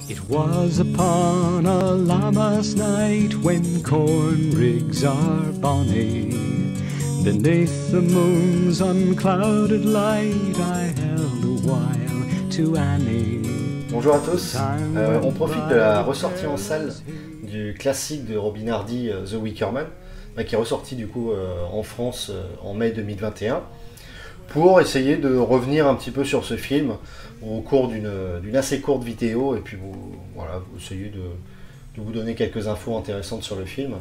It was upon a Lammas night when corn rigs are bonny. Beneath the moon's unclouded light I held a while to Annie. Bonjour à tous, on profite de la ressortie en salle du classique de Robin Hardy, The Wicker Man, qui est ressorti du coup en France en mai 2021, pour essayer de revenir un petit peu sur ce film au cours d'une assez courte vidéo, et puis voilà, essayer de vous donner quelques infos intéressantes sur le film,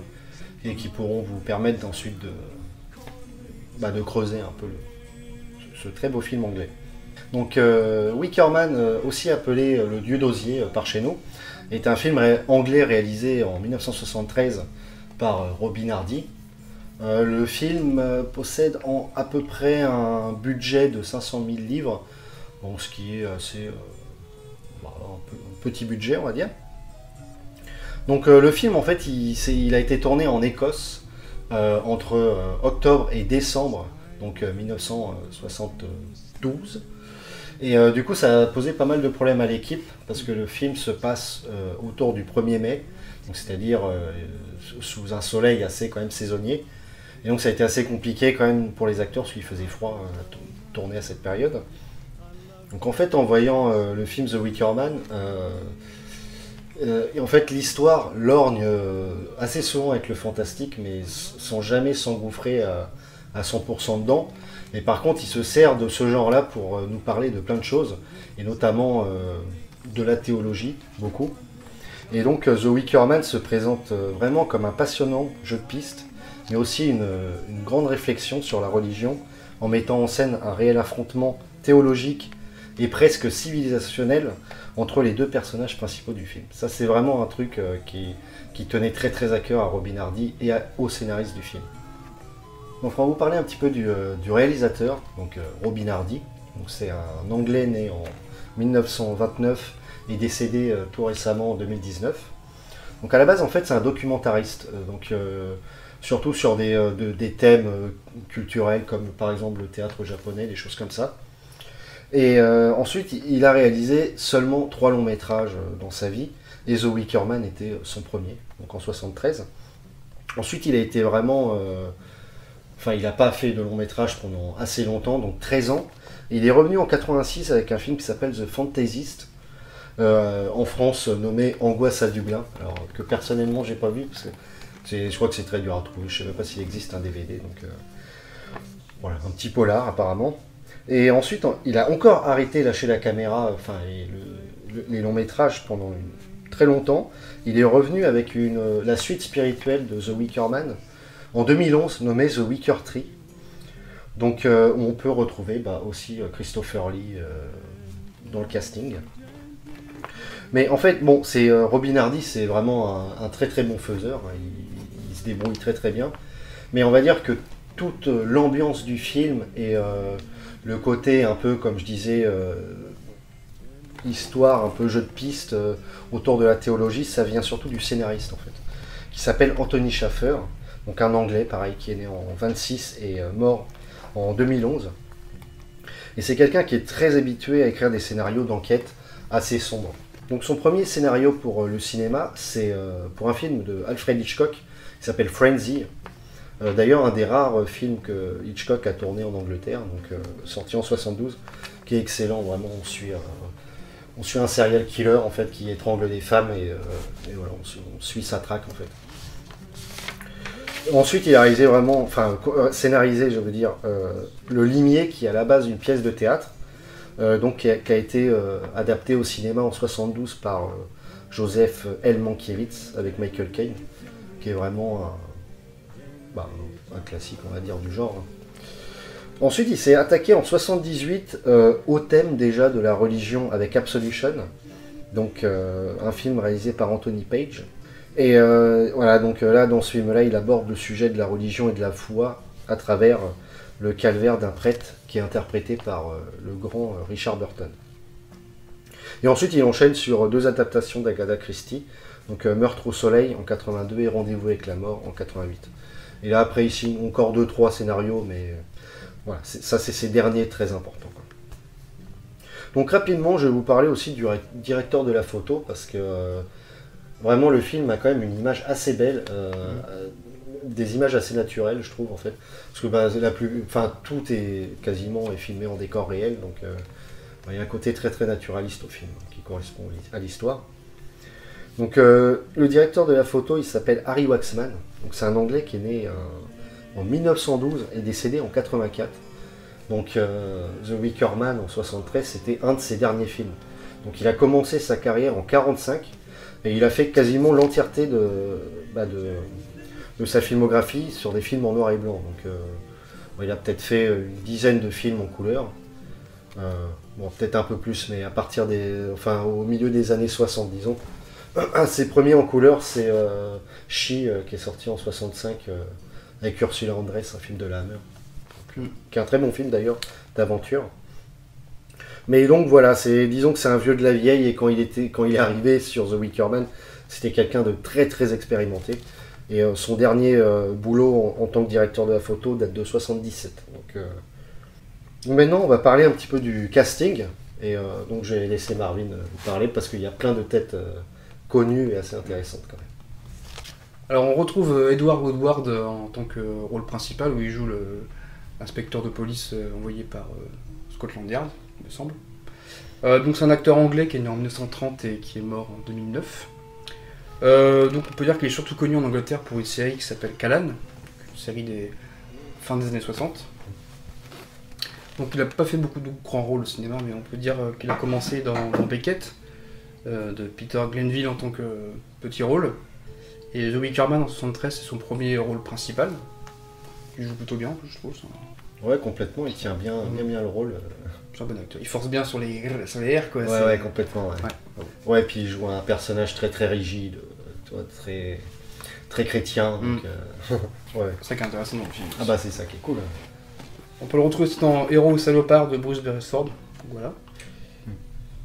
et qui pourront vous permettre ensuite de creuser un peu ce très beau film anglais. Donc Wicker Man, aussi appelé Le Dieu d'Osier par chez nous, est un film anglais réalisé en 1973 par Robin Hardy. Le film possède à peu près un budget de 500 000 livres, bon, ce qui est assez un petit budget, on va dire. Donc le film, en fait, il a été tourné en Écosse entre octobre et décembre, donc 1972. Et du coup, ça a posé pas mal de problèmes à l'équipe, parce que le film se passe autour du 1er mai, c'est-à-dire sous un soleil assez quand même saisonnier. Et donc ça a été assez compliqué quand même pour les acteurs, parce qu'il faisait froid à tourner à cette période. Donc en fait, en voyant le film The Wicker Man, en fait l'histoire lorgne assez souvent avec le fantastique, mais sans jamais s'engouffrer à 100% dedans. Mais par contre, il se sert de ce genre-là pour nous parler de plein de choses, et notamment de la théologie, beaucoup. Et donc The Wicker Man se présente vraiment comme un passionnant jeu de piste, mais aussi une grande réflexion sur la religion, en mettant en scène un réel affrontement théologique et presque civilisationnel entre les deux personnages principaux du film. Ça, c'est vraiment un truc qui tenait très très à cœur à Robin Hardy et au scénariste du film. Donc on va vous parler un petit peu du réalisateur, donc Robin Hardy. C'est un Anglais né en 1929 et décédé tout récemment en 2019. Donc à la base, en fait, c'est un documentariste, surtout sur des thèmes culturels comme par exemple le théâtre japonais, des choses comme ça. Et ensuite, il a réalisé seulement 3 longs métrages dans sa vie, et The Wicker Man était son premier, donc en 1973. Ensuite, il a été vraiment... il n'a pas fait de long métrage pendant assez longtemps, donc 13 ans. Il est revenu en 86 avec un film qui s'appelle The Fantasist, en France nommé Angoisse à Dublin, alors que personnellement j'ai pas vu, parce que je crois que c'est très dur à trouver, je sais même pas s'il existe un DVD, donc voilà, un petit polar apparemment. Et ensuite, il a encore arrêté lâcher la caméra, les longs métrages pendant très longtemps. Il est revenu avec la suite spirituelle de The Wicker Man, en 2011, nommé The Wicker Tree, donc où on peut retrouver aussi Christopher Lee dans le casting. Mais en fait, bon, Robin Hardy, c'est vraiment un très très bon faiseur, il se débrouille très très bien, mais on va dire que toute l'ambiance du film et le côté un peu, comme je disais, histoire, un peu jeu de piste autour de la théologie, ça vient surtout du scénariste en fait, qui s'appelle Anthony Shaffer. Donc un Anglais, pareil, qui est né en 26 et mort en 2011. Et c'est quelqu'un qui est très habitué à écrire des scénarios d'enquête assez sombres. Donc son premier scénario pour le cinéma, c'est pour un film de Alfred Hitchcock, qui s'appelle Frenzy. D'ailleurs, un des rares films que Hitchcock a tourné en Angleterre, donc sorti en 72, qui est excellent, vraiment, on suit un serial killer, en fait, qui étrangle des femmes, et voilà, on suit sa traque, en fait. Ensuite, il a réalisé scénarisé, je veux dire, Le Limier, qui est à la base une pièce de théâtre, qui a été adaptée au cinéma en 72 par Joseph L. Mankiewicz avec Michael Caine, qui est vraiment un classique, on va dire, du genre. Ensuite, il s'est attaqué en 78 au thème déjà de la religion avec Absolution, donc un film réalisé par Anthony Page. Et voilà, donc là, dans ce film-là, il aborde le sujet de la religion et de la foi à travers le calvaire d'un prêtre qui est interprété par le grand Richard Burton. Et ensuite, il enchaîne sur 2 adaptations d'Agatha Christie, donc Meurtre au soleil en 82 et Rendez-vous avec la mort en 88. Et là, après, il signe encore 2-3 scénarios, mais voilà, ça, c'est ses derniers très importants, quoi. Donc, rapidement, je vais vous parler aussi du directeur de la photo, parce que vraiment, le film a quand même une image assez belle, des images assez naturelles, je trouve, en fait. Parce que tout est quasiment filmé en décor réel, donc il y a un côté très très naturaliste au film, qui correspond à l'histoire. Donc, le directeur de la photo, il s'appelle Harry Waxman. Donc, c'est un Anglais qui est né en 1912 et décédé en 84. Donc, The Wicker Man en 73, c'était un de ses derniers films. Donc, il a commencé sa carrière en 45 et il a fait quasiment l'entièreté de sa filmographie sur des films en noir et blanc. Donc, il a peut-être fait une dizaine de films en couleur. Bon, peut-être un peu plus, mais à partir au milieu des années 60, disons. Un de ses premiers en couleur, c'est She, qui est sorti en 65 avec Ursula Andress, un film de la Hammer. Qui est un très bon film d'ailleurs, d'aventure. Mais donc voilà, disons que c'est un vieux de la vieille, et quand il est arrivé sur The Wicker Man, c'était quelqu'un de très très expérimenté. Et son dernier boulot en tant que directeur de la photo date de 77. Donc, maintenant, on va parler un petit peu du casting. Et donc, je vais laisser Marvin vous parler parce qu'il y a plein de têtes connues et assez intéressantes quand même. Alors, on retrouve Edward Woodward en tant que rôle principal, où il joue l'inspecteur de police envoyé par Scotland Yard, il me semble. Donc, c'est un acteur anglais qui est né en 1930 et qui est mort en 2009. Donc on peut dire qu'il est surtout connu en Angleterre pour une série qui s'appelle Callan, une série des fin des années 60. Donc il n'a pas fait beaucoup de grands rôles au cinéma, mais on peut dire qu'il a commencé dans Beckett, de Peter Glenville en tant que petit rôle. Et The Wicker Man en 73, c'est son premier rôle principal. Il joue plutôt bien, je trouve. Ouais, complètement, il tient bien le rôle. C'est un bon acteur. Il force bien sur les R, quoi. Ouais, complètement. Ouais, puis il joue un personnage très très rigide, très très chrétien. Donc, ouais. C'est ça qui est intéressant dans le film. Ah bah c'est ça qui est cool. On peut le retrouver aussi dans Héros ou Salopard de Bruce Beresford. Voilà.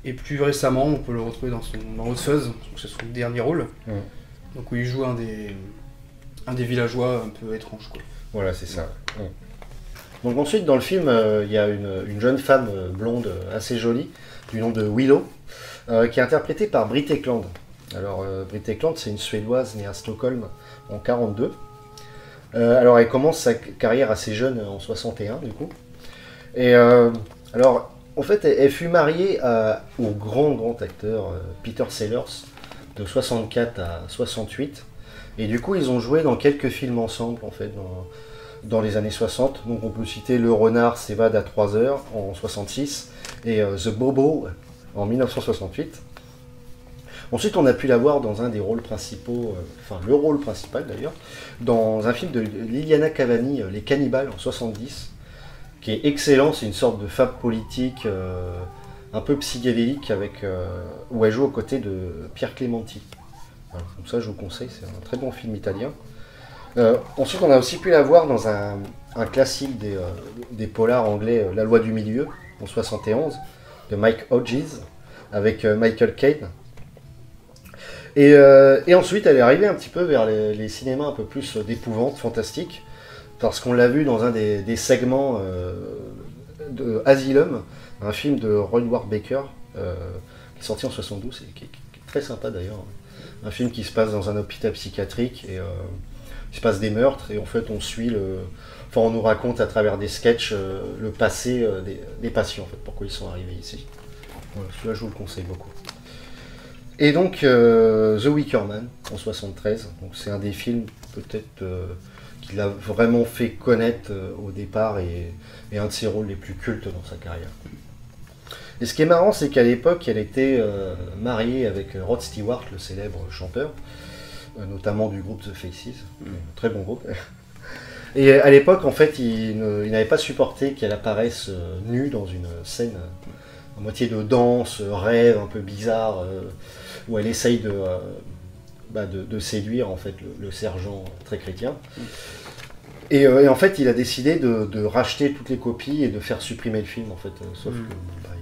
Et plus récemment, on peut le retrouver dans Hot Fuzz, c'est son dernier rôle. Donc où il joue un des villageois un peu étrange, quoi. Voilà, c'est ça. Donc ensuite, dans le film, il y a une jeune femme blonde assez jolie, du nom de Willow, qui est interprétée par Britt Ekland. Alors, Britt Ekland, c'est une Suédoise née à Stockholm en 42. Alors, elle commence sa carrière assez jeune, en 61, du coup. Et alors, en fait, elle fut mariée au grand acteur Peter Sellers, de 64 à 68. Et du coup, ils ont joué dans quelques films ensemble, en fait, dans les années 60. Donc on peut citer Le Renard s'évade à 3 heures en 66 et The Bobo en 1968. Ensuite on a pu la voir dans un des rôles principaux, le rôle principal d'ailleurs, dans un film de Liliana Cavani, Les Cannibales en 70, qui est excellent, c'est une sorte de fable politique un peu psychédélique où elle joue aux côtés de Pierre Clementi. Voilà, donc ça je vous conseille, c'est un très bon film italien. Ensuite, on a aussi pu la voir dans un classique des polars anglais, La Loi du Milieu, en 71, de Mike Hodges, avec Michael Caine. Et ensuite, elle est arrivée un petit peu vers les cinémas un peu plus d'épouvante, fantastique, parce qu'on l'a vu dans un des segments de Asylum, un film de Roy Ward Baker, qui est sorti en 72, et qui est très sympa d'ailleurs. Un film qui se passe dans un hôpital psychiatrique, et il se passe des meurtres, et en fait on suit on nous raconte à travers des sketchs le passé des patients, en fait, pourquoi ils sont arrivés ici. Voilà, celui-là je vous le conseille beaucoup. Et donc The Wicker Man en 73, donc c'est un des films peut-être qui l'a vraiment fait connaître au départ, et un de ses rôles les plus cultes dans sa carrière. Et ce qui est marrant, c'est qu'à l'époque elle était mariée avec Rod Stewart, le célèbre chanteur, notamment du groupe The Faces, très bon groupe. Et à l'époque, en fait, il n'avait pas supporté qu'elle apparaisse nue dans une scène à moitié de danse, rêve, un peu bizarre, où elle essaye de séduire en fait le sergent très chrétien. Et en fait, il a décidé de racheter toutes les copies et de faire supprimer le film, en fait, sauf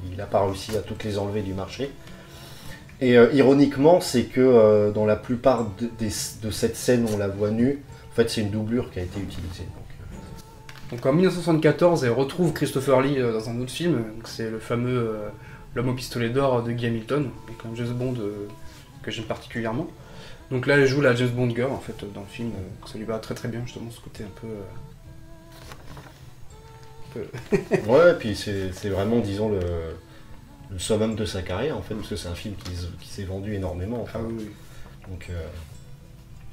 qu'il n'a pas réussi à toutes les enlever du marché. Et ironiquement, c'est que dans la plupart de cette scène où on la voit nue, En fait, c'est une doublure qui a été utilisée. Donc en 1974, elle retrouve Christopher Lee dans un autre film, donc c'est le fameux L'homme au pistolet d'or de Guy Hamilton, donc un James Bond que j'aime particulièrement. Donc là, elle joue la James Bond girl en fait dans le film, ça lui va très très bien justement ce côté un peu. Ouais, et puis c'est vraiment, disons, le summum de sa carrière en fait, parce que c'est un film qui s'est vendu énormément. Enfin. Ah oui. Donc,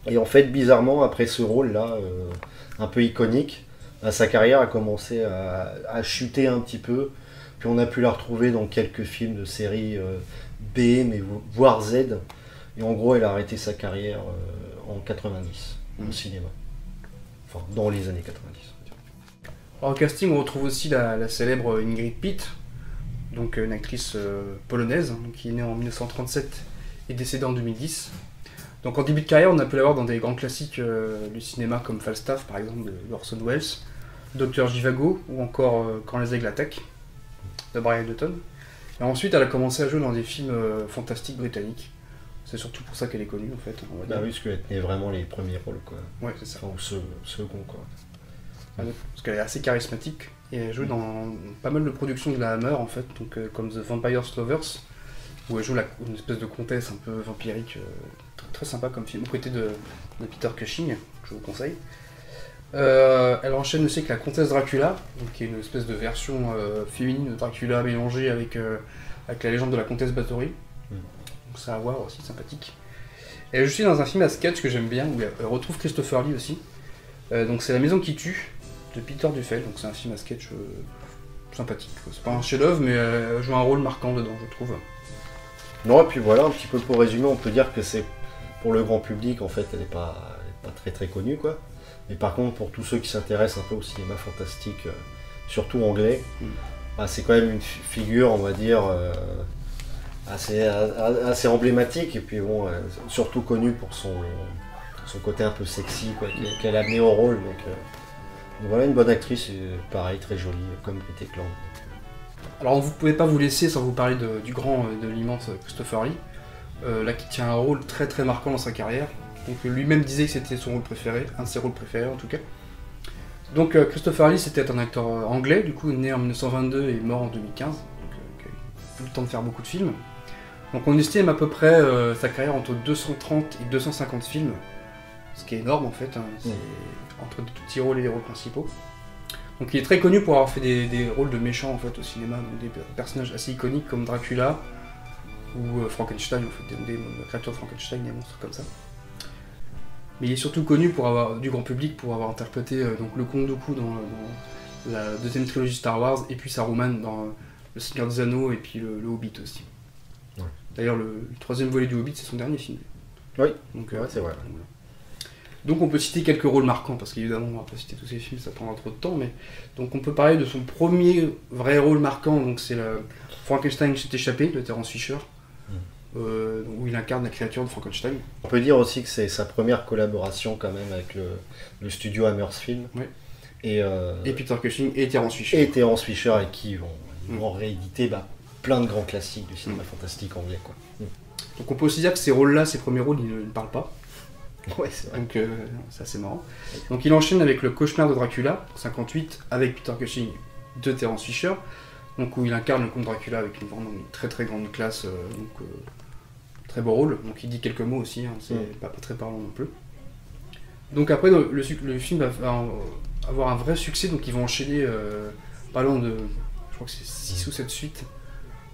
et en fait, bizarrement, après ce rôle-là, un peu iconique, sa carrière a commencé à chuter un petit peu. Puis on a pu la retrouver dans quelques films de série B, mais voire Z. Et en gros, elle a arrêté sa carrière en 90, au cinéma. Enfin, dans les années 90. Alors, au casting, on retrouve aussi la célèbre Ingrid Pitt, donc une actrice polonaise, qui est née en 1937 et décédée en 2010. Donc en début de carrière, on a pu la voir dans des grands classiques du cinéma comme Falstaff, par exemple, de Orson Welles, Docteur Zhivago, ou encore Quand les aigles attaquent, de Brian Dutton. Et ensuite, elle a commencé à jouer dans des films fantastiques britanniques. C'est surtout pour ça qu'elle est connue, en fait. On va dire. Ah oui, parce qu'elle tenait vraiment les premiers rôles, quoi. Ouais, c'est ça. Enfin, ou second, quoi. Parce qu'elle est assez charismatique, et elle joue dans pas mal de productions de la Hammer, en fait, donc, comme The Vampire Lovers, où elle joue une espèce de comtesse un peu vampirique, très sympa comme film, aux côtés de Peter Cushing, que je vous conseille. Elle enchaîne aussi avec la comtesse Dracula, donc, qui est une espèce de version féminine de Dracula mélangée avec la légende de la comtesse Bathory. Donc ça à voir aussi, sympathique. Elle joue aussi dans un film à sketch que j'aime bien, où elle retrouve Christopher Lee aussi. Donc c'est La Maison qui tue, de Peter Duffel, donc c'est un film à sketch sympathique. C'est pas un chef-d'œuvre, mais elle joue un rôle marquant dedans, je trouve. Non, et puis voilà, un petit peu pour résumer, on peut dire que c'est pour le grand public, en fait, elle n'est pas très très connue, quoi. Mais par contre, pour tous ceux qui s'intéressent un peu au cinéma fantastique, surtout anglais, c'est quand même une figure, on va dire, assez emblématique, et puis bon, surtout connue pour son côté un peu sexy, quoi, qu'elle a amené au rôle. Donc voilà, une bonne actrice, et pareil, très jolie, comme Brit Ekland. Alors vous ne pouvez pas vous laisser sans vous parler du grand, de l'immense Christopher Lee, là qui tient un rôle très très marquant dans sa carrière. Donc lui-même disait que c'était son rôle préféré, un de ses rôles préférés en tout cas. Donc Christopher Lee, c'était un acteur anglais, du coup né en 1922 et mort en 2015, donc qui a eu le temps de faire beaucoup de films. Donc on estime à peu près sa carrière entre 230 et 250 films, ce qui est énorme en fait, hein, c'est entre des tout petits rôles et des rôles principaux. Donc il est très connu pour avoir fait des rôles de méchants en fait au cinéma, donc des personnages assez iconiques comme Dracula ou Frankenstein, en fait, des créatures de Frankenstein, des monstres comme ça. Mais il est surtout connu du grand public pour avoir interprété donc le Comte Dooku dans la deuxième trilogie Star Wars, et puis Saruman dans Le Seigneur des Anneaux, et puis le Hobbit aussi. Ouais. D'ailleurs, le troisième volet du Hobbit, c'est son dernier film. Oui, donc, ouais, c'est vrai. Voilà. Donc on peut citer quelques rôles marquants, parce qu'évidemment on va pas citer tous ces films, ça prendra trop de temps, mais donc on peut parler de son premier vrai rôle marquant, donc c'est le Frankenstein s'est échappé de Terence Fisher, où il incarne la créature de Frankenstein. On peut dire aussi que c'est sa première collaboration quand même avec le studio Hammersfilm. Oui. Et Peter Cushing et Terence Fisher. Et Terence Fisher, avec qui ils vont rééditer plein de grands classiques du cinéma fantastique anglais, quoi. Donc on peut aussi dire que ces rôles-là, ces premiers rôles, ils ne parlent pas. Ouais, c'est vrai. Donc c'est assez marrant. Donc il enchaîne avec Le Cauchemar de Dracula, 58, avec Peter Cushing de Terence Fisher, donc où il incarne le comte Dracula avec une très très grande classe, très beau rôle. Donc il dit quelques mots aussi, hein, c'est pas très parlant non plus. Donc après le film va avoir un vrai succès, donc ils vont enchaîner parlant de, je crois que c'est 6 ou 7 suites,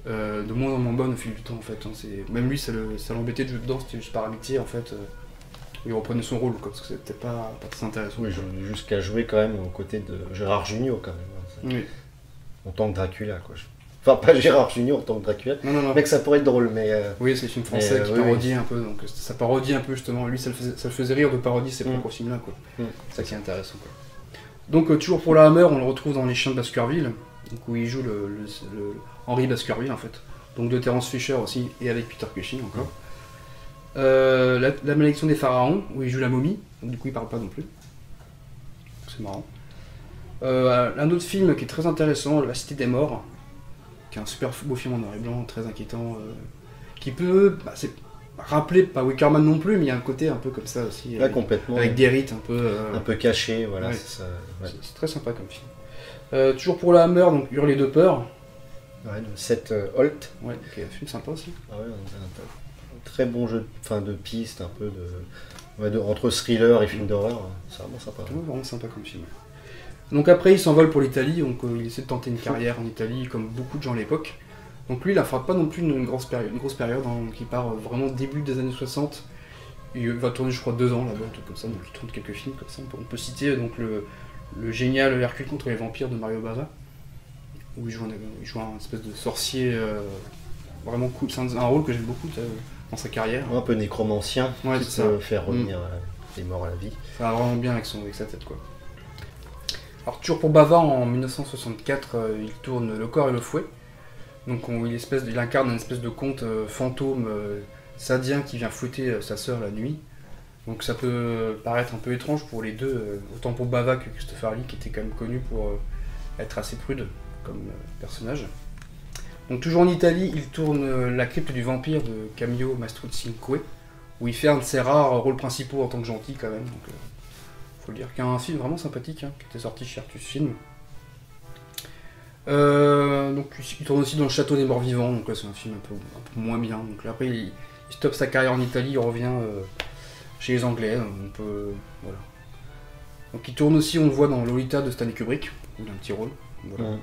de moins en moins bonnes au fil du temps en fait. Hein, même lui ça l'embêtait de jouer dedans, c'était juste par amitié en fait. Il reprenait son rôle, parce que c'était pas très intéressant. Oui, jusqu'à jouer quand même aux côtés de Gérard Jugnot quand même. Oui. En tant que Dracula, quoi. Enfin, pas Gérard Jugnot en tant que Dracula. Non. Mais que ça pourrait être drôle, mais... Oui, c'est le film français qui parodie un peu, donc ça parodie un peu justement. Lui, ça le faisait rire de parodier ses propres films-là, quoi. C'est ça qui est intéressant, quoi. Donc toujours pour la Hammer, on le retrouve dans Les Chiens de Baskerville, donc, où il joue le Henry Baskerville, en fait. Donc de Terence Fisher aussi, et avec Peter Cushing encore. La Malédiction des Pharaons, où il joue la momie, donc du coup il parle pas non plus. C'est marrant. Un autre film qui est très intéressant, La Cité des Morts, qui est un super beau film en noir et blanc, très inquiétant, qui peut... rappelé, pas Wickerman non plus, mais il y a un côté un peu comme ça aussi. Là, complètement. Avec des rites un peu cachés, voilà. Ouais. C'est très sympa comme film. Toujours pour la Hammer, donc Hurler de peur. Ouais, de Seth Holt. Ouais, un film sympa aussi. Ah ouais, un très bon jeu de piste, un peu entre thriller et film d'horreur. C'est vraiment sympa. Ouais, vraiment sympa comme film. Donc après, il s'envole pour l'Italie, donc il essaie de tenter une carrière en Italie, comme beaucoup de gens à l'époque. Donc lui, il ne fera pas non plus une grosse période, hein, donc il part vraiment début des années 60. Il va tourner, je crois, 2 ans là-bas, un truc comme ça, donc il tourne quelques films comme ça. On peut citer donc le génial Hercule contre les vampires de Mario Bava, où il joue un espèce de sorcier vraiment cool. C'est un rôle que j'aime beaucoup dans sa carrière. Un peu nécromancien, ouais, qui peut faire revenir les morts à la vie. Ça va vraiment bien avec sa tête, quoi. Alors toujours pour Bava, en 1964, il tourne Le corps et le fouet. Donc il incarne une espèce de conte fantôme sadien qui vient fouetter sa sœur la nuit. Donc ça peut paraître un peu étrange pour les deux, autant pour Bava que Christopher Lee, qui était quand même connu pour être assez prude comme personnage. Donc toujours en Italie, il tourne La crypte du vampire de Camillo Mastrocinque, où il fait un de ses rares rôles principaux en tant que gentil quand même. Donc faut le dire, qu'il y a un film vraiment sympathique qui était sorti chez Artus Film. Donc il tourne aussi dans Le château des morts vivants, donc là c'est un film un peu moins bien. Donc là après il stoppe sa carrière en Italie, il revient chez les Anglais, voilà. Donc il tourne aussi, on le voit dans Lolita de Stanley Kubrick, il a un petit rôle. Voilà.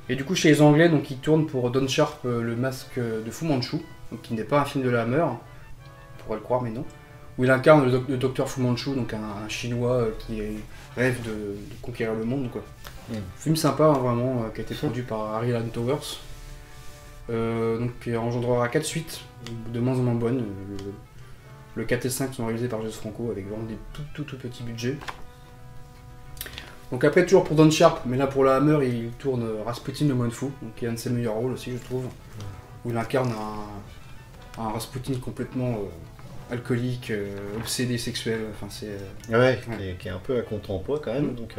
Et du coup chez les Anglais, donc il tourne pour Don Sharp le masque de Fu Manchu, donc qui n'est pas un film de la Hammer, on pourrait le croire mais non, où il incarne le docteur Fu Manchu, donc un chinois qui rêve de conquérir le monde, quoi. Film sympa, hein, vraiment, qui a été produit par Harry Alan Towers. Donc il engendrera 4 suites, de moins en moins bonnes. Le 4 et 5 sont réalisés par Jess Franco avec vraiment des tout petits budgets. Donc après, toujours pour Don Sharp, mais là pour la Hammer, il tourne Rasputin le moine fou, donc qui est un de ses meilleurs rôles aussi, je trouve. Où il incarne un Rasputin complètement alcoolique, obsédé sexuel. Enfin, qui est un peu à contre-emploi quand même. Donc,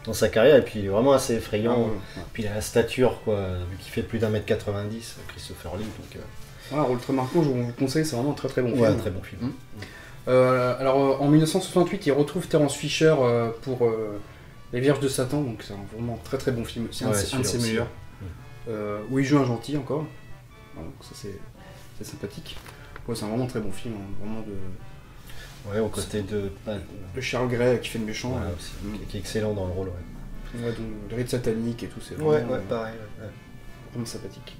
dans sa carrière, et puis il est vraiment assez effrayant. Puis il a la stature, quoi, vu qu'il fait plus d'1m90, Christopher Lee. Donc, un rôle très marquant, je vous conseille, c'est vraiment un très bon film. Un très bon film. Alors en 1968, il retrouve Terence Fisher pour Les Vierges de Satan, donc c'est vraiment un très bon film aussi, un de ses meilleurs. Où il joue un gentil encore. Donc ça c'est sympathique. Ouais, c'est un vraiment très bon film, hein, vraiment de. Ouais, aux côtés de Charles Gray qui fait le méchant. Voilà, aussi, qui est excellent dans le rôle. Ouais, donc le rite satanique et tout, c'est vraiment. Ouais, pareil. Vraiment sympathique.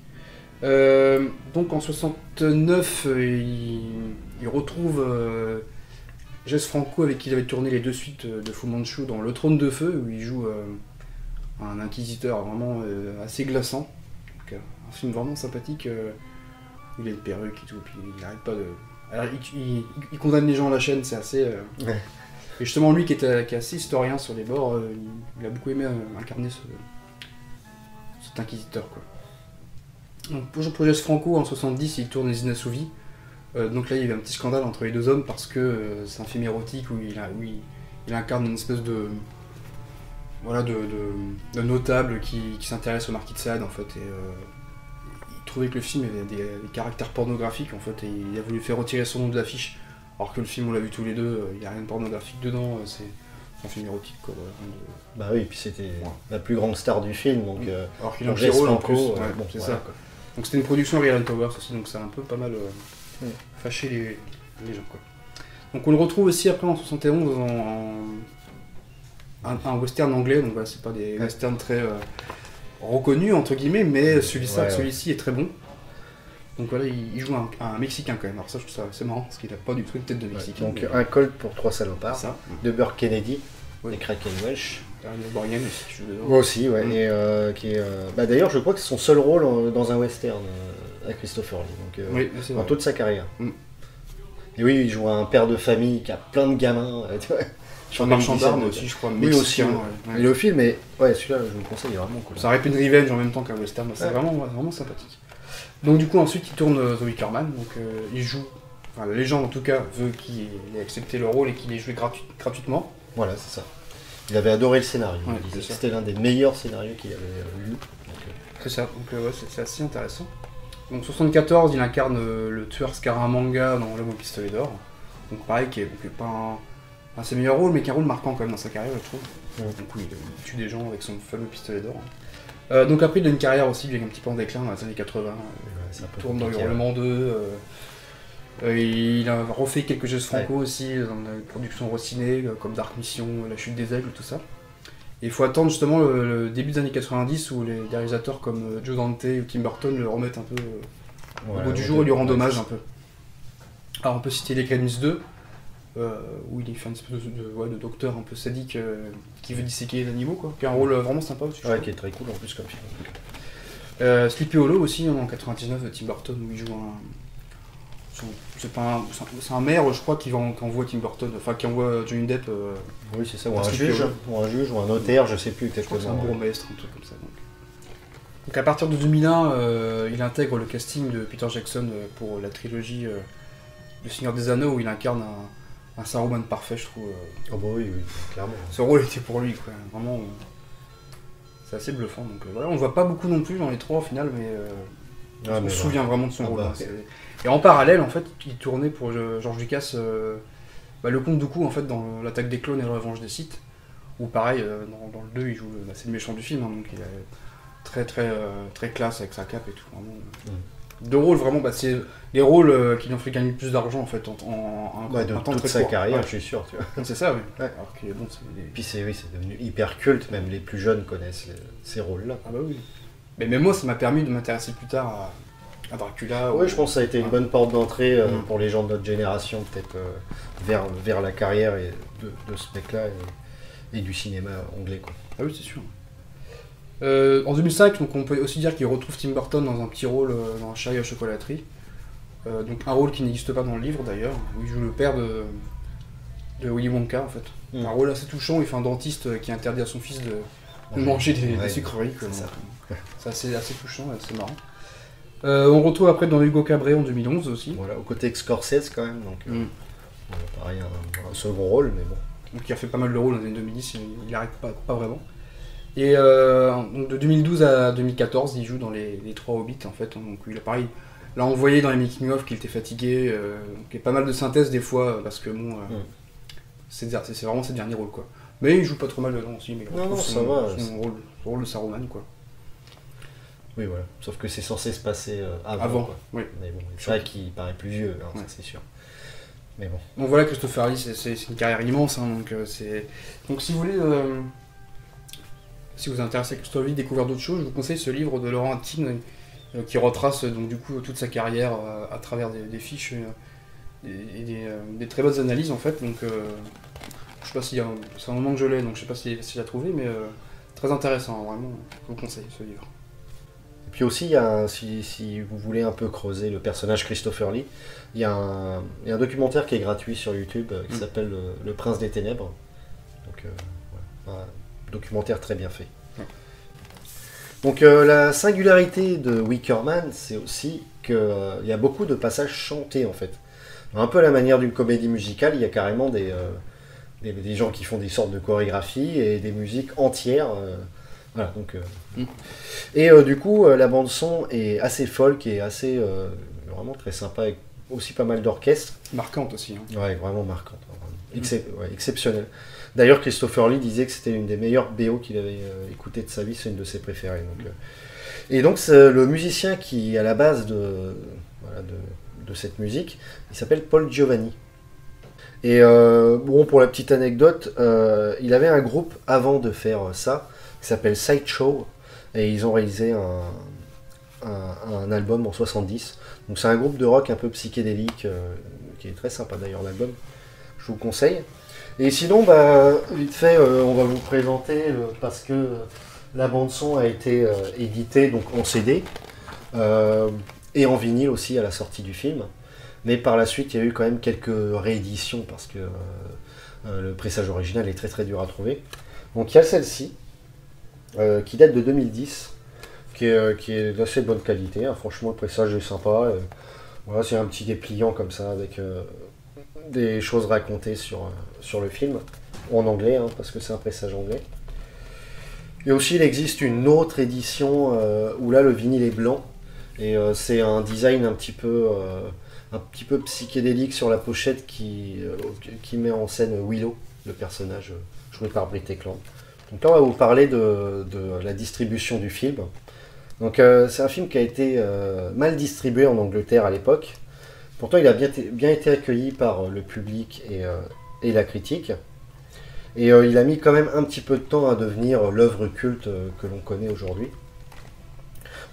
Donc en 69, il retrouve Jess Franco avec qui il avait tourné les 2 suites de Fu Manchu dans Le Trône de Feu, où il joue un inquisiteur vraiment assez glaçant. Donc, un film vraiment sympathique. Il a une perruque et tout, et puis il n'arrête pas de. Alors il condamne les gens à la chaîne, c'est assez. Et justement lui qui est assez historien sur les bords, il a beaucoup aimé incarner cet inquisiteur, quoi. Donc pour Jess Franco en 70, il tourne Les Inassouvis. Donc là il y a eu un petit scandale entre les deux hommes parce que c'est un film érotique où il incarne une espèce de notable qui s'intéresse au marquis de Sade en fait. Et il trouvait que le film avait des caractères pornographiques en fait, et il a voulu faire retirer son nom de l'affiche. Alors que le film, on l'a vu tous les deux, il n'y a rien de pornographique dedans, c'est un film érotique, quoi. Bah oui, et puis c'était la plus grande star du film, donc. Alors qu'il a un petit rôle en plus, c'est ça. Quoi. Donc c'était une production Harry Alan Towers aussi, donc ça a un peu pas mal fâché les gens, quoi. Donc on le retrouve aussi après en 71 un western anglais, donc voilà, c'est pas des westerns très reconnus entre guillemets, mais celui-ci est très bon. Donc voilà, il joue un Mexicain quand même. Alors ça, je trouve ça assez marrant parce qu'il a pas du tout une tête de Mexicain. Donc un Colt pour 3 salopards, ça. De Burke Kennedy, et Kraken Welsh. Borgen aussi, qui joue dedans. Moi aussi, ouais. Et qui est, d'ailleurs, je crois que c'est son seul rôle dans un western à Christopher Lee. Donc, oui, c'est vrai. dans toute sa carrière. Et oui, il joue un père de famille qui a plein de gamins. Un marchand d'armes aussi, je crois. Oui, aussi. Et le film, celui-là, je vous le conseille, il est vraiment cool. Ça aurait pu une revenge en même temps qu'un western. C'est vraiment sympathique. Donc du coup ensuite il tourne The Wickerman, donc il joue, enfin la légende en tout cas veut qu'il ait accepté le rôle et qu'il ait joué gratuitement. Voilà, c'est ça. Il avait adoré le scénario, il disait que c'était l'un des meilleurs scénarios qu'il avait lu. C'est ça, donc c'est assez intéressant. Donc 74, il incarne le tueur Scaramanga dans L'Homme au pistolet d'or. Donc pareil, qui est pas un de ses meilleurs rôles, mais qui est un rôle marquant quand même dans sa carrière, je trouve. Donc oui, il tue des gens avec son fameux pistolet d'or. Donc après, il a une carrière aussi, il est un petit peu en déclin dans les années 80. Il tourne dans Hurlement 2. Il a refait quelques jeux franco aussi, dans la production Rossiné, comme Dark Mission, La Chute des Aigles, tout ça. Et il faut attendre justement le début des années 90 où les réalisateurs comme Joe Dante ou Tim Burton le remettent un peu au goût du jour et lui rendent hommage un peu. Alors on peut citer Les Gremlins 2, où il fait une espèce de docteur un peu sadique qui veut disséquer les animaux, quoi. Qui a un rôle vraiment sympa aussi. Ouais, qui est très cool en plus comme film. Sleepy Hollow aussi, en 99 de Tim Burton, où il joue c'est un maire, je crois, qui envoie Tim Burton, enfin qui envoie Johnny Depp. Oui, c'est ça, ou un juge, ou un notaire, je sais plus exactement. C'est un bourgmestre, un truc comme ça. Donc à partir de 2001, il intègre le casting de Peter Jackson pour la trilogie Le Seigneur des Anneaux, où il incarne un Saruman parfait, je trouve. Oh bah oui, clairement. Ce rôle était pour lui, quoi. Vraiment, c'est assez bluffant. Donc voilà, on ne voit pas beaucoup non plus dans les trois au final, mais on se souvient vraiment de son rôle. Et en parallèle, en fait, il tournait pour George Lucas le Comte Dooku, en fait, dans L'Attaque des clones et la Revanche des Sith, où pareil, dans le 2, il joue, c'est le méchant du film, hein, donc il est très classe avec sa cape et tout. Vraiment, deux rôles, vraiment, c'est les rôles qui lui ont fait gagner le plus d'argent, en fait, en temps toute très sa court. carrière, je suis sûr. Tu vois. C'est ça, oui. Ouais. Alors qu'il est bon, Puis c'est devenu hyper culte, même les plus jeunes connaissent ces rôles-là. Ah bah oui. Mais même moi, ça m'a permis de m'intéresser plus tard à Dracula. Oui, je pense que ça a été une bonne porte d'entrée pour les gens de notre génération, peut-être vers la carrière de ce mec-là et du cinéma anglais, quoi. Ah oui, c'est sûr. En 2005, donc on peut aussi dire qu'il retrouve Tim Burton dans un petit rôle dans Charlie à la chocolaterie. Donc un rôle qui n'existe pas dans le livre d'ailleurs, où il joue le père de Willy Wonka en fait. Un rôle assez touchant, il fait un dentiste qui interdit à son fils de manger des sucreries. C'est assez touchant et assez marrant. On retrouve après dans Hugo Cabret en 2011 aussi. Voilà, au côté Scorsese quand même, donc pareil, un second rôle, mais bon. Donc il a fait pas mal de rôles dans les années 2010, il n'arrête pas vraiment. Et donc de 2012 à 2014, il joue dans les trois Hobbits en fait. Donc il a pareil, là on voyait dans les making-of qu'il était fatigué, donc il y a pas mal de synthèse des fois, parce que bon, c'est vraiment ses derniers rôles quoi. Mais il joue pas trop mal dedans aussi, mais non, ça va. Son rôle de Saruman quoi. Oui, voilà. Sauf que c'est censé se passer avant quoi. Oui. Mais bon, c'est vrai qu'il paraît plus vieux, hein, ça c'est sûr. Mais bon. Donc voilà, Christopher Lee, c'est une carrière immense. Hein, donc si vous voulez, si vous êtes intéressé à Christopher Lee, découvrir d'autres choses, je vous conseille ce livre de Laurent Attine qui retrace donc du coup toute sa carrière à travers des fiches et des très bonnes analyses en fait. Donc je sais pas si c'est un moment que je l'ai, donc je sais pas si je l'ai trouvé, mais très intéressant, vraiment. Je vous conseille ce livre. Puis aussi, il y a si vous voulez un peu creuser le personnage Christopher Lee, il y a un documentaire qui est gratuit sur YouTube qui s'appelle Le Prince des Ténèbres. Donc, un documentaire très bien fait. Donc, la singularité de Wicker Man, c'est aussi qu'il y a beaucoup de passages chantés en fait. Un peu à la manière d'une comédie musicale, il y a carrément des gens qui font des sortes de chorégraphies et des musiques entières. Voilà, donc, et du coup, la bande-son est assez folk et assez vraiment très sympa, avec aussi pas mal d'orchestre. Marquante aussi. Hein. Ouais, vraiment marquante. Exceptionnelle. D'ailleurs, Christopher Lee disait que c'était une des meilleures BO qu'il avait écoutées de sa vie, c'est une de ses préférées. Donc, et donc, le musicien qui est à la base de cette musique, il s'appelle Paul Giovanni. Et bon, pour la petite anecdote, il avait un groupe avant de faire ça, qui s'appelle Sideshow, et ils ont réalisé un album en 70. Donc c'est un groupe de rock un peu psychédélique, qui est très sympa d'ailleurs l'album, je vous conseille. Et sinon, vite fait, on va vous présenter, parce que la bande son a été éditée donc en CD, et en vinyle aussi à la sortie du film. Mais par la suite, il y a eu quand même quelques rééditions, parce que le pressage original est très très dur à trouver. Donc il y a celle-ci, qui date de 2010, qui est d'assez bonne qualité, hein. Franchement le pressage est sympa, voilà, c'est un petit dépliant comme ça avec des choses racontées sur le film, en anglais, hein, parce que c'est un pressage anglais. Et aussi il existe une autre édition où là le vinyle est blanc, Et c'est un design un petit peu psychédélique sur la pochette qui met en scène Willow, le personnage joué par Britt Ekland. Donc là, on va vous parler de la distribution du film. Donc c'est un film qui a été mal distribué en Angleterre à l'époque. Pourtant, il a bien été accueilli par le public et la critique. Et il a mis quand même un petit peu de temps à devenir l'œuvre culte que l'on connaît aujourd'hui.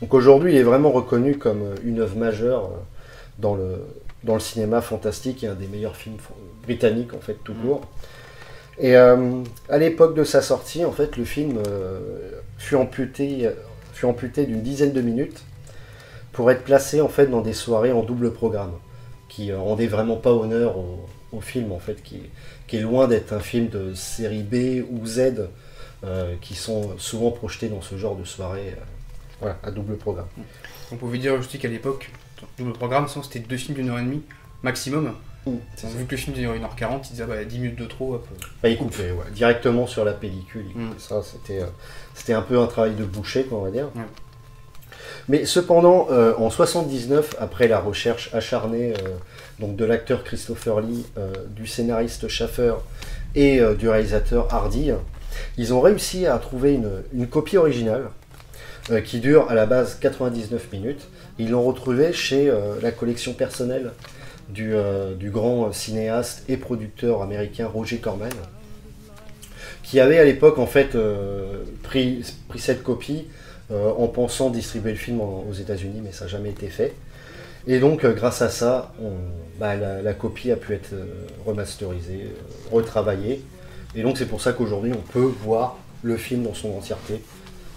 Donc aujourd'hui, il est vraiment reconnu comme une œuvre majeure dans le cinéma fantastique et un des meilleurs films britanniques en fait tout court. Et à l'époque de sa sortie, en fait, le film fut amputé d'une dizaine de minutes pour être placé en fait dans des soirées en double programme, qui rendaient vraiment pas honneur au film en fait, qui est loin d'être un film de série B ou Z qui sont souvent projetés dans ce genre de soirée voilà, à double programme. On pouvait dire aussi qu'à l'époque, double programme, c'était 2 films d'1h30 maximum. Vu que le film dure 1h40, ils disaient 10 minutes de trop. Il coupait directement sur la pellicule. Ça, c'était un peu un travail de boucher, on va dire. Ouais. Mais cependant, en 79, après la recherche acharnée donc de l'acteur Christopher Lee, du scénariste Schaffer et du réalisateur Hardy, ils ont réussi à trouver une copie originale qui dure à la base 99 minutes. Ils l'ont retrouvée chez la collection personnelle du grand cinéaste et producteur américain Roger Corman, qui avait à l'époque en fait pris cette copie en pensant distribuer le film aux États-Unis, mais ça n'a jamais été fait. Et donc grâce à ça, la copie a pu être remasterisée, retravaillée. Et donc c'est pour ça qu'aujourd'hui on peut voir le film dans son entièreté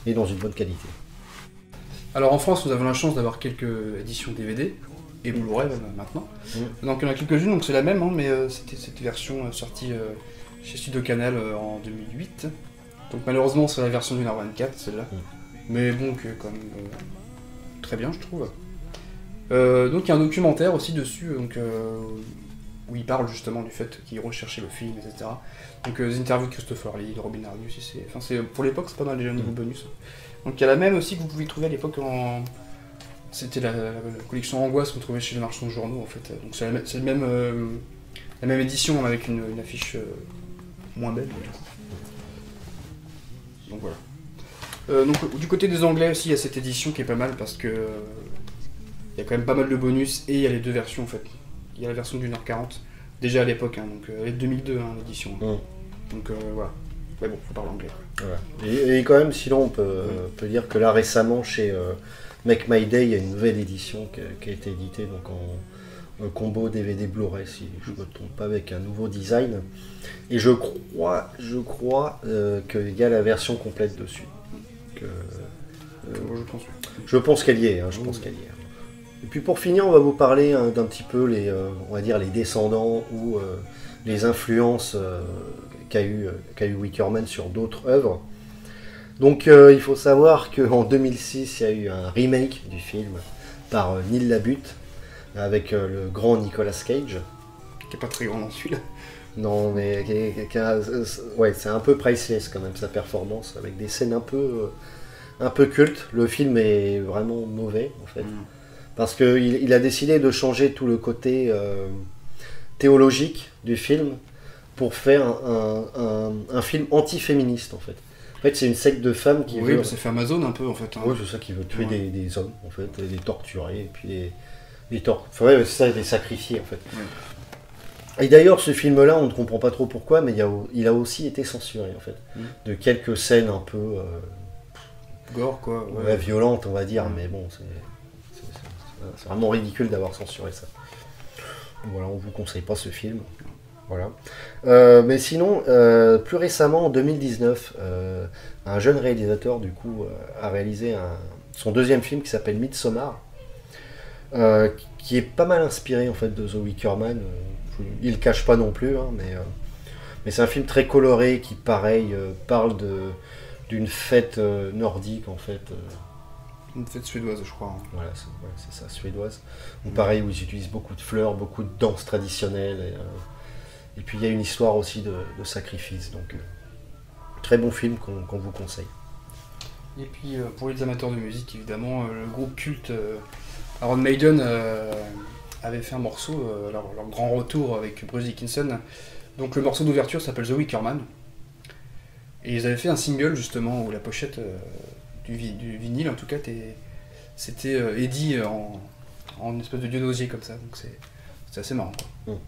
et dans une bonne qualité. Alors en France, nous avons la chance d'avoir quelques éditions DVD et Blu-ray maintenant. Donc il y en a quelques-unes, donc c'est la même, mais c'était cette version sortie chez Studio Canal en 2008. Donc malheureusement c'est la version du 1h24 celle-là. Mais bon, quand même très bien je trouve. Donc il y a un documentaire aussi dessus, où il parle justement du fait qu'il recherchait le film, etc. Donc des interviews de Christopher Lee, de Robin Hardy aussi, pour l'époque c'est pas mal déjà au niveau bonus. Donc il y a la même aussi que vous pouvez trouver à l'époque c'était la collection Angoisse qu'on trouvait chez les marchands de journaux en fait. Donc c'est la même édition avec une affiche moins belle. Donc voilà. Donc du côté des Anglais aussi il y a cette édition qui est pas mal parce que il y a quand même pas mal de bonus et il y a les deux versions en fait. Il y a la version d'1h40 déjà à l'époque, donc elle est de 2002 l'édition. Donc voilà. Mais bon, faut parler anglais. Ouais. Et quand même, sinon on peut dire que là récemment chez Make My Day, il y a une nouvelle édition qui a été éditée donc en combo DVD Blu-ray, si je ne me trompe pas, avec un nouveau design. Et je crois qu'il y a la version complète dessus. Je pense qu'elle y est. Je pense qu'elle y est. Et puis pour finir, on va vous parler d'un petit peu on va dire les descendants ou les influences qu'a eu Wickerman sur d'autres œuvres. Donc il faut savoir qu'en 2006, il y a eu un remake du film par Neil LaBute avec le grand Nicolas Cage. Qui n'est pas très grand dans celui-là. Non, mais c'est un peu priceless quand même sa performance, avec des scènes un peu cultes. Le film est vraiment mauvais en fait. Parce qu'il a décidé de changer tout le côté théologique du film pour faire un film anti-féministe en fait. En fait, c'est une secte de femmes qui veut... Oui, ça fait Amazon un peu en fait. Oui, c'est ça, qui veut tuer des hommes en fait, les torturer et puis c'est ça, les sacrifier en fait. Ouais. Et d'ailleurs, ce film-là, on ne comprend pas trop pourquoi, mais il a aussi été censuré en fait. De quelques scènes un peu... gore quoi. Violentes on va dire, mais bon, c'est vraiment ridicule d'avoir censuré ça. Voilà, on vous conseille pas ce film. Voilà. Mais sinon, plus récemment, en 2019, un jeune réalisateur du coup a réalisé son deuxième film qui s'appelle Midsommar, qui est pas mal inspiré en fait de The Wickerman. Il le cache pas non plus, mais c'est un film très coloré qui, pareil, parle d'une fête nordique en fait. Une fête suédoise, je crois. Voilà, c'est ça, suédoise. Donc pareil, où ils utilisent beaucoup de fleurs, beaucoup de danses traditionnelles. Et puis il y a une histoire aussi de sacrifice. Donc très bon film qu'on vous conseille. Et puis pour les amateurs de musique, évidemment, le groupe culte Iron Maiden avait fait un morceau, leur grand retour avec Bruce Dickinson. Donc le morceau d'ouverture s'appelle The Wicker Man. Et ils avaient fait un single justement où la pochette du vinyle en tout cas c'était Eddie en espèce de dieu d'osier comme ça. Donc c'est assez marrant, quoi.